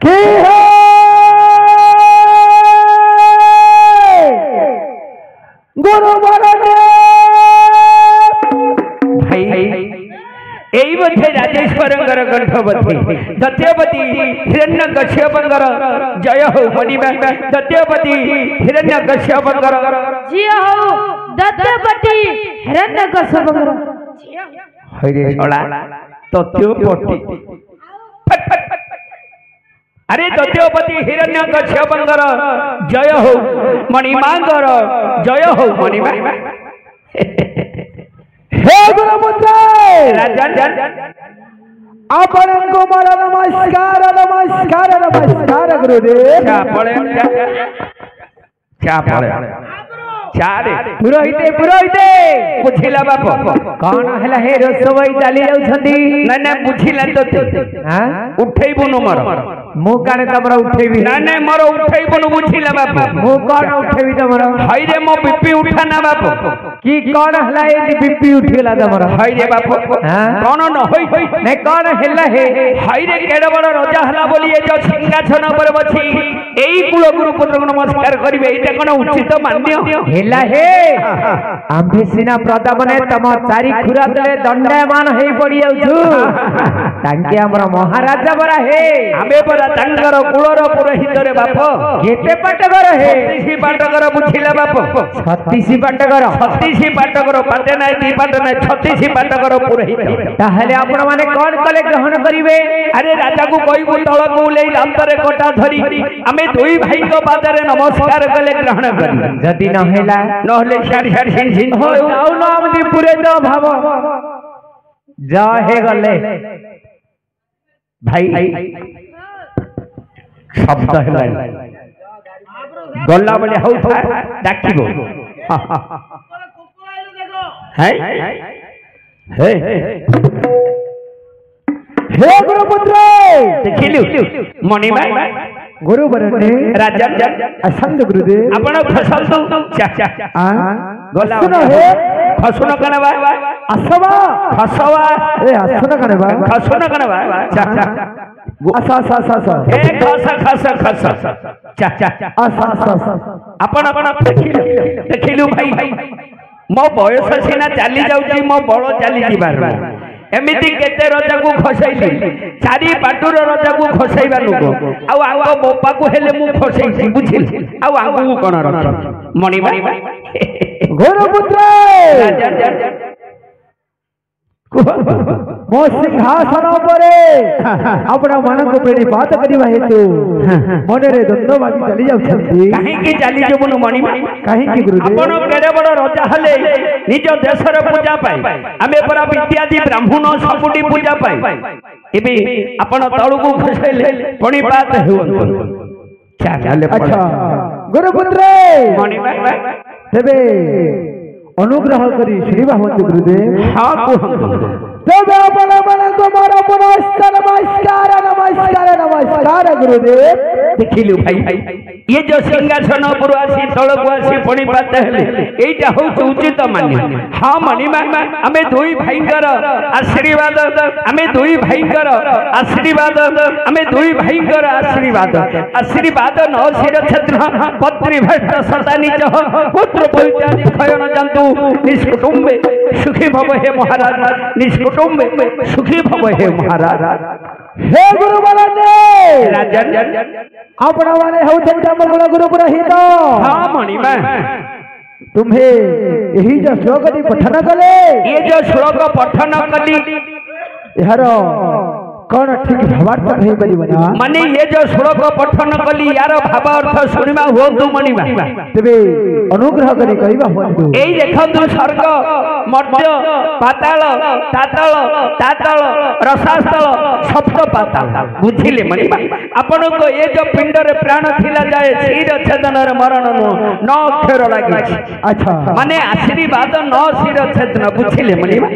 কি হে গুরু বরণে ভাই এই বোধে রাজেশ্বরঙ্গর কণ্ঠবতী দত্তপতি হিরণ্য কশ্যপঙ্গর জয় হো মণিমা দত্তপতি হিরণ্য কশ্যপঙ্গর জয় হো দত্তপতি হিরণ্য কশ্যপঙ্গর হইরে ছড়া দত্তপতি अरे दत्तपति हिरण्य कश्यपंकर जय हो मणिमांकर जय हो मणिमा हे गुरुपुत्र आपणको मला नमस्कार नमस्कार नमस्कार गुरुदेव क्या पड़े चारे पुरोहिते पुरोहिते बुझिला बाप कौन हला हे रसोई चाली जाउछंदी ना ना बुझिला तो हां उठैबुनु मर मु काने तमरा उठैबी ना ना मर उठैबुनु बुझिला बाप मु कोन उठैबी तमरा हाय रे मो बीपी उठा ना बाप की कौन हला ए बीपी उठिला तमरा हाय रे बाप हां कौन न होई ने कौन हला हे हाय रे केडे बड़ राजा हला बोली ए जो सिंहासन पर बछि एई कुल गुरु पुत्र को नमस्कार करिवे एटा कोन उचित मान्य हेला हे आम्भे सिना प्रताप ने तम चारि खुरा तले दंडमान हेई पड़ी जाउछु तांके हमर महाराजा बरा हे आबे बरा तांकर कुलर पुरोहित रे बाप केते पाटकर हे 36 पाटकर बुझिला बाप 36 पाटकर 36 पाटकर पाटे नै दी पाट नै 36 पाटकर पुरोहित ताहले आपण माने कोन कले ग्रहण करिवे अरे राजा को कहिबो तळ को लेई दांतरे कोटा धरी आमे दुई भाई को पादरे नमस्कार कले ग्रहण करी जदी न हेला নহলে সারি সারি সিন সিন हो आउ नाम दी पुरे तो भाव जा हे गले भाई शब्द हेला गल्ला बले हौ डाकिबो है हे हे गुरुपुत्र देखिलु मणिमा गुरु बरने राजा असंत गुरुदेव आपण खसंतु गल्ला सुनो हे खसुन कनबा असवा खसवा ए असुन कनबा खसुन कनबा असा असा असा ए खस खस खस चा चा असा असा आपण देखिलु भाई मो बयस सिना चाली जाउची मो बड़ चाली जीवार एमिति केते रजा को खसैली चारि पाटुर रजा को खसैबा नुको आ आंगो बोपा को हेले मु खसैसी बुझिल आ आंगो को कोन रख मणि मणि गुरुपुत्र मो सिंहासन परे अपना मन को पेड़ी बात करिवा हेतु मने रे दंड बाकी चली जाउ छथि काहे की चली जबनु मणि काहे की गुरुदेव आपण केरे बड़ राजा हले निज देशर पूजा पाई आमे परा इत्यादि ब्राह्मण सबुटी पूजा पाई एबे आपण तळु को खसैले पणी बात हेउ अच्छा गुरुपुत्र मणि तेबे अनुग्रह करी श्रीवा होते गुरुदेव हां तेबे बल बल तुम्हारा नमस्कार नमस्कार नमस्कार नमस्कार गुरुदेव देखिलु भाई ये जो सिंहासन पर आसी तळ को आसी पणी बात हेले एटा हो उचित मान्य हां मणिमा आमे दुई भाईकर आशीर्वाद आमे दुई भाईकर आशीर्वाद आमे दुई भाईकर आशीर्वाद आशीर्वाद न शिर छत्र पत्नी भक्त सदा निज पुत्र परित्याग खयन जंतु निष्कुटुम्बे सुखी भव हे महाराज निष्कुटुम्बे सुखी भव हे महाराज हे गुरु बलने राजन आपण माने होते गुरु गुरु पुरोहित हां मणिमा तुम्हे यही जो श्लोक पठन कले ये जो श्लोक पठन कली यार कौन ठीक भावार्थ कहि परिबना माने ये जो श्लोक पठन कली यार भावार्थ सुनिमा होतु मणिमा तबे अनुग्रह करी कहिबा होतु एई देखंतु स्वर्ग मध्य पाताल तातल तातल रसातल सप्त पाताल बुझिले मणिमा आपण को ये जो पिंड रे प्राण थिला जाए शिर छेदन रे मरण न अक्षर लागि अच्छा माने आशीर्वाद न शिर छेदन बुझिले मणिमा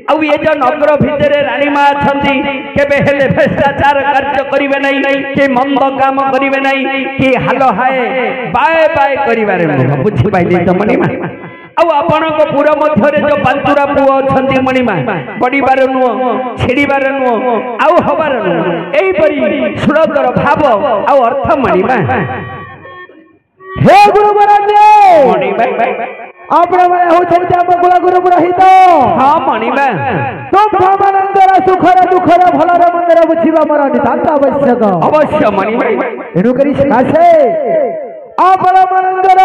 आ ये जो नगर भितर रानी मां छंती केबे हेले भ्रष्टाचार कार्य करिवे नहीं के मंद काम करिवे नहीं कि हालो हाय बाय बाय करिवारे बुझि पाइले त मणिमा आ ଆପଣଙ୍କ ପୁର ମଧ୍ୟରେ ଯୋଉ ପାଞ୍ଚୁରା ପୁଅ ଅଛନ୍ତି ମଣିମା ବଢିବାର ନୁହଁ ଛିଡ଼ିବାର ନୁହଁ ଆଉ ହବାର ନୁହଁ ଏଇପରି ସୁଳକର ଭାବ ଆଉ ଅର୍ଥ ମଣିମା हे गुरु महाराज ମଣିମା ଆପଣ ମାନେ ହଉଛନ୍ତି ଆମ କୁଳ ଗୁରୁ ପୁରୋହିତ ହଁ ମଣିମା ତୁମମାନଙ୍କର ସୁଖର ଦୁଃଖର ଭଲର ମନ୍ଦର ବୁଝିବା ମୋର ନିତାନ୍ତ ଆବଶ୍ୟକ ଅବଶ୍ୟ ମଣିମା ତେଣୁକରି ଆସେ ଆପଣମାନଙ୍କର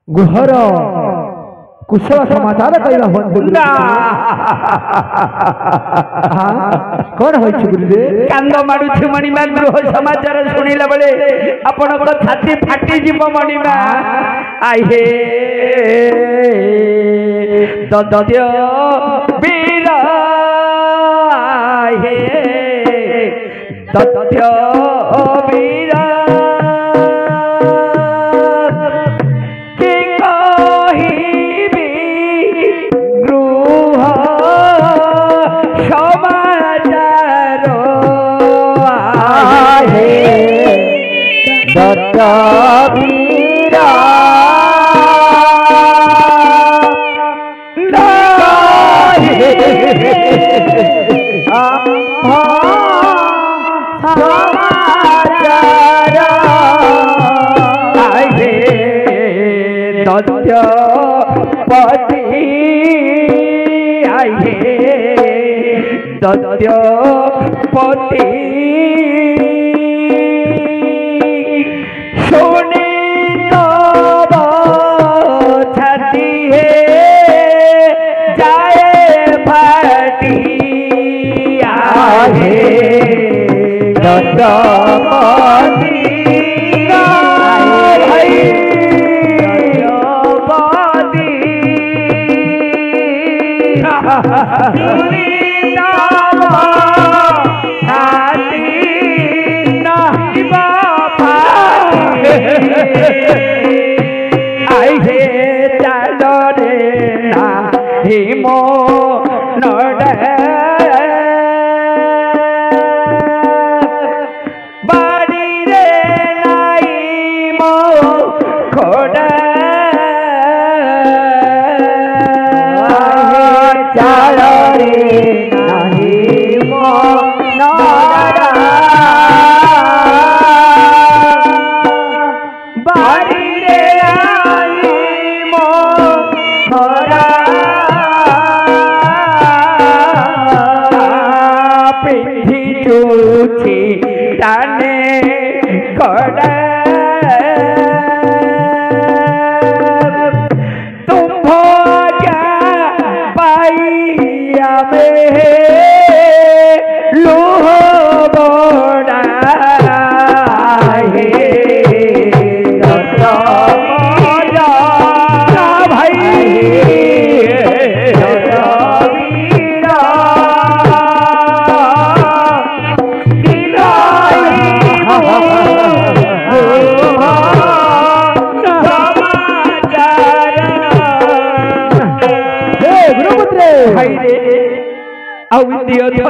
ଗୃହର କୁଶଳ ସମାଚାର କହିବା ହୁଅନ୍ତୁ କଣ ହୋଇଛି ଗୁରୁଦେବ କାନ୍ଦ ମାଡୁଛି ମଣିମା ଗୃହ ସମାଚାର ଶୁଣିଲା ବେଳେ ଆପଣଙ୍କ ଛାତି ଫାଟିଯିବ ମଣିମା ଆହେ ଦଦ୍ୟ ବୀର ଆହେ ଦଦ୍ୟ ବୀର କି କହିବି ଗୃହ ସମାଚାର ଆହେ ଦତ୍ତ ବୀରା पति आए दद्य पति सुनी तब छाती है जाए फाटी आए दद्य पति हिमो बाड़ी रे नाई मो खोड़ा चाल रे नहीं मो नड़ा बाड़ी रे आई मो खोड़ा चूची ताने कड़ा तुम भोगा पाइया में लूह बोड़ा है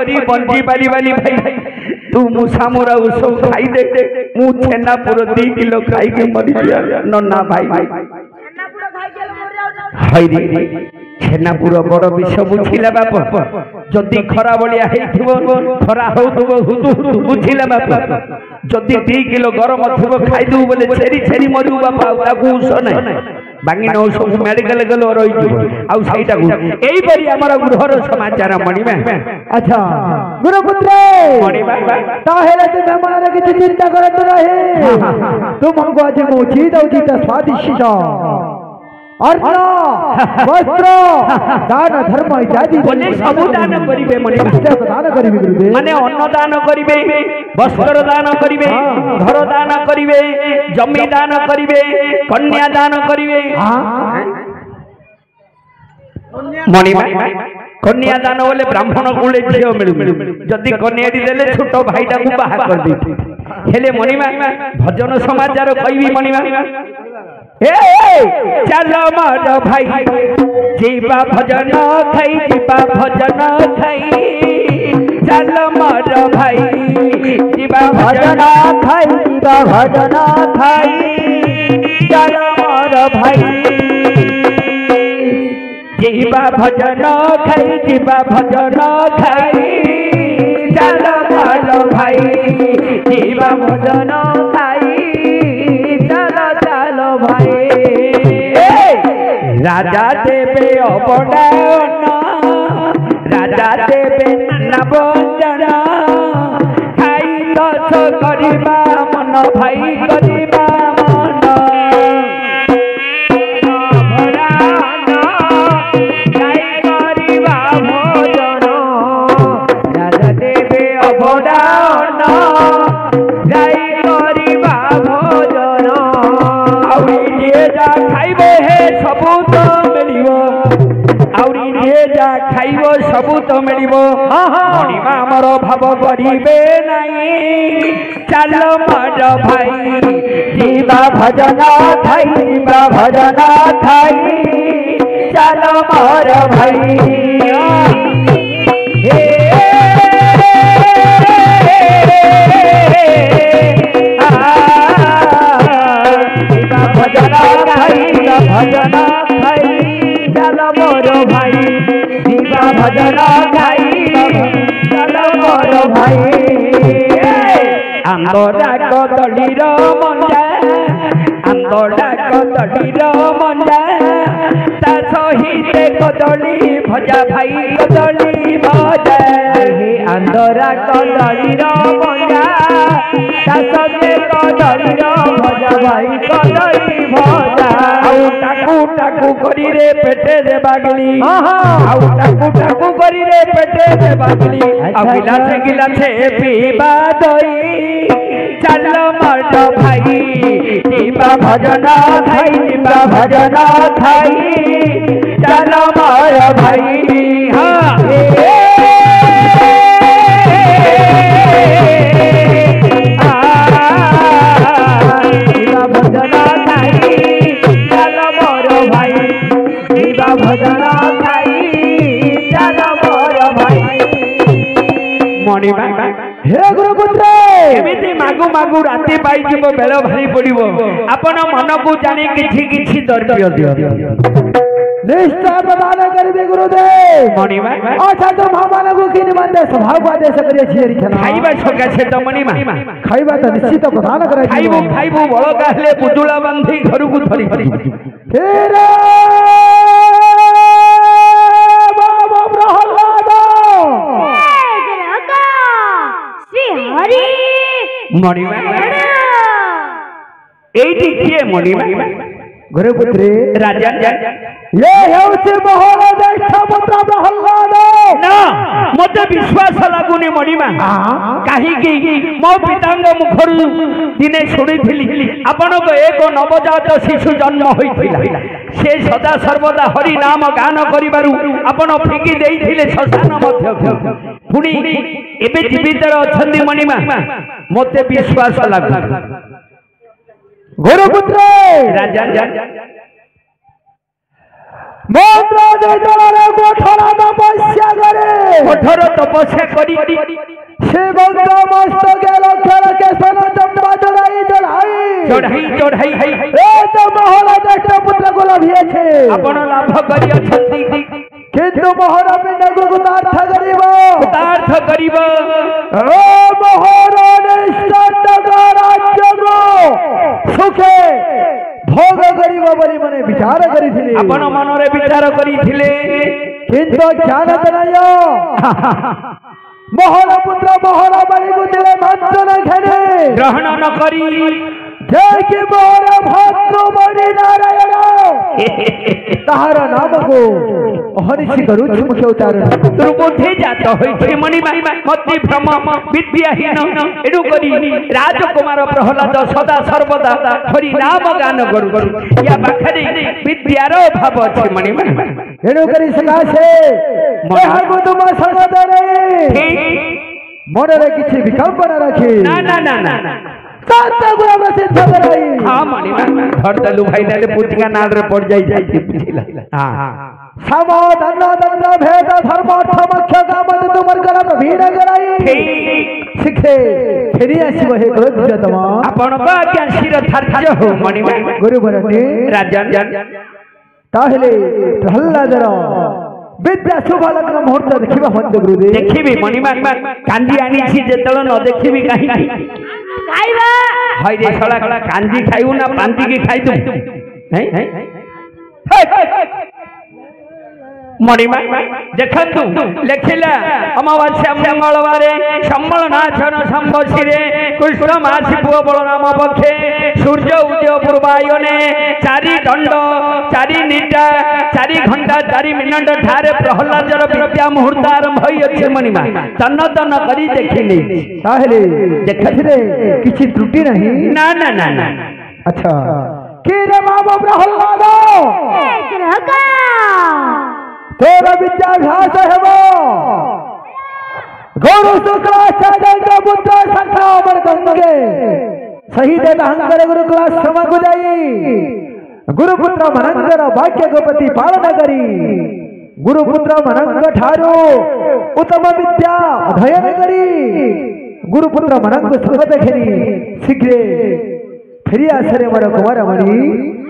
धरी बंजी बारी बाली भाई तू मुसा मोरा उसो खाई दे मु छेनापुर 2 किलो खाई के मरी गया नन्ना भाई हाय रे छेनापुर बड़ विष बुझिला बाप जदि खरा बलिया हेइथिबो खरा होउथबो हुतु हुतु बुझिला बाप जदि 2 किलो गरम थिबो खाई दउ बोले छेरी छेरी मरु बाप ताकू उस नै बांगी न सब मेडिकल गलो रही आउ सहीटा को एई परी हमर गृहर समाचार मणिमा अच्छा गुरुपुत्र मणिमा ताहेले तू मेहमान के चिंता करत रहे तुम हमको आज मोची दउची त स्वादिष्ट अन्न वस्त्र दान धर्म इत्यादि बोले सब दान करिवे मणिमा दान करिवे गुरुदेव माने अन्न दान करिवे वस्त्र दान करिवे घर दान करिवे जमी दान करिवे कन्या दान करिवे मणिमा कन्या दान बोले ब्राह्मण कुले झियो मिलु जदि कन्याटी देले छोट भाईटा को बाहा कर दी हेले मणिमा भजन समाचार कहबी मणिमा ए चल मर भाई जीवा भजन खाई जीवा भजन खाई चल मर भाई जीवा भजन खाई जीवा भजन खाई चल मर भाई जीवा भजन खाई जीवा भजन खाई चल चल भाई जीवा भजन खाई चल चल भाई राजा देवे अवडान राजा देवे नवजन खाई दस करिबा मन भाई करिबा मन खाइब सबू तो मिल मणिमा आमर भाव करिबे नहीं चल मर भाई जीवा भजन खाई जीवा भजन खाई चल मर भाई जीवा भजन खाई भजन खाई चल मर भाई जीवा भजन खाई चल मर भाई आंदोड़ा कदलीर मंडा आंदोड़ा कदलीर मंडा ता सहित कदली भजा भाई कदली भजा आंदोड़ा कदलीर मंडा ता सहित कदलीर भजा भाई कदली भजा आउ टाकू टाकू करी रे पेटे दे बागली आउ टाकू टाकू करी रे पेटे दे बागली आ गिलासे गिलासे पीबा दई चल मर भाई जीवा भजन खाई जीवा भजन खाई चल मर भाई हाँ जीवा भजन खाई चल मर भाई जीवा भजन खाई चल मर भाई मणिमा हे गुरुपुत्र एमिति मागु मागु राति पाई जीव बेल भारी पड़िबो आपण मन को जानी किछि किछि द्रव्य दियो निष्ठा प्रदान करिबे गुरुदेव मणिमा अच्छा तो भावन को कि निमंते स्वभाव को आदेश करिए छी रिखना खाइबा छोका छे तो मणिमा खाइबा तो निश्चित प्रदान करे खाइबो खाइबो बळ कहले पुजुला बांधी घर को धरी तेरे बाबा प्रहलाद हरि मणिमा एठी किए मणिमा गुरुपुत्री राजा ये हेउछि महल ज्येष्ठ पुत्र प्रहलाद ना मते विश्वास लागुनी मणिमा काहे कि मो पितांग मुखरु दिने सुनिथिली आपण को एक नवजात शिशु जन्म होइथिला से सदा सर्वदा हरि नाम गान करिबारु आपण फेकी देइथिले शशान मध्य पुनी एबे जीवित अछंदी मणिमा मते विश्वास लागु गुरुपुत्र राजा मंत्र देजरे कोठर तपस्या करी से मंत्र मस्तक लक्षण के सन चंपा चढ़ाई ए तो महल ज्येष्ठ पुत्र को लभिए छे आपण लाभ करी अछंती किंतु महर पिंड को तार्थ करिब ओ महर निष्ठा राज्य को सुखे भोग करिब बोली मने विचार करिथिले आपण मनरे विचार करिथिले किंतु जानत नयो महल पुत्र महल बलि को दिले मंत्र न घेने ग्रहण न करी जय कि मोर भद्र बलि नारायण ताहार नाम को हरिषि करू मुख्य उच्चारण दुर्बुद्धि जात होइछि मणिमा मति भ्रम विद्याहीन एडु करी राजकुमार प्रहलाद सदा सर्वदा हरि नाम गान करू या पाखरे विद्यार अभाव अछि मणिमा एडु करी सकाशे एहागु तुम संगत रे मनरे किछि विकल्प न राखी ना ना ना ना सात गुण सिद्ध करई हां मणिमा धर दलु भाई नाले पुतिका नाल रे पड़ जाई बुझिला हां सम धन दंड भेद धर्म अर्थ मोक्ष काम तुमर करत भीड़ गराई शिखे फेरी आसी हे क्रोधतम आपण का आज्ञा शिर थार्य हो मणिमा गुरु बरने राजन ताहले प्रहल्लादर विद्या शुभ लग्न मुहूर्त देखिबा मत गुरुदेव देखिबी मणिमा कांदी आनी छी जेतल न देखिबी काहे खाइबा हाय रे साला कांदी खाइउ ना पांती की खाइ तू हैं मणिमा देखंतु लेखिला अमावास्या मंगलवारे सम्मल नाचन संबसिरे कृष्ण मासी पुओ बलराम पक्षे सूर्य उदय पूर्वायने चारि दंड चारि निटा 4 घंटा 4 मिनट ठारे प्रहलादर विद्या मुहूर्त आरंभ होई अछि मणिमा तन तन करी देखिली ताहले देखथिरे किछि त्रुटि नहीं ना ना ना ना अच्छा के रे बाबा प्रहलाद रगा तोर विद्याभ्यास हेबो गौरव शुक्राचार्य का पुत्र संक्रामण गंगे शहीद अहंकार गुरुकुलाश्रम को जाई गुरुपुत्र मनंगर वाक्य को प्रति पालन करी गुरुपुत्र मनंग ठारो उत्तम विद्या अध्ययन करी गुरुपुत्र मनंग सुगत घेरी शीघ्र फेरी आसरे मोर कुमार मणि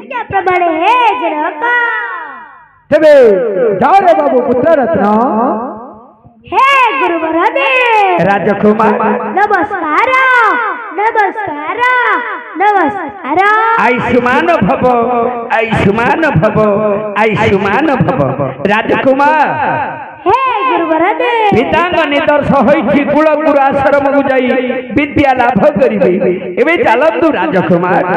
क्या प्रबल है जरका तबे जारे बाबू पुत्र रत्न हे गुरुवरदे राजकुमार नमस्कार नमस्कार नमस्कार आयुष्मान भव आयुष्मान भव आयुष्मान भव राजकुमार हे गुरुवरदे पितांग निदर्श होइछि कुलगुरु आश्रम को जाई विद्या लाभ करिबे एबे चलंतु राजकुमार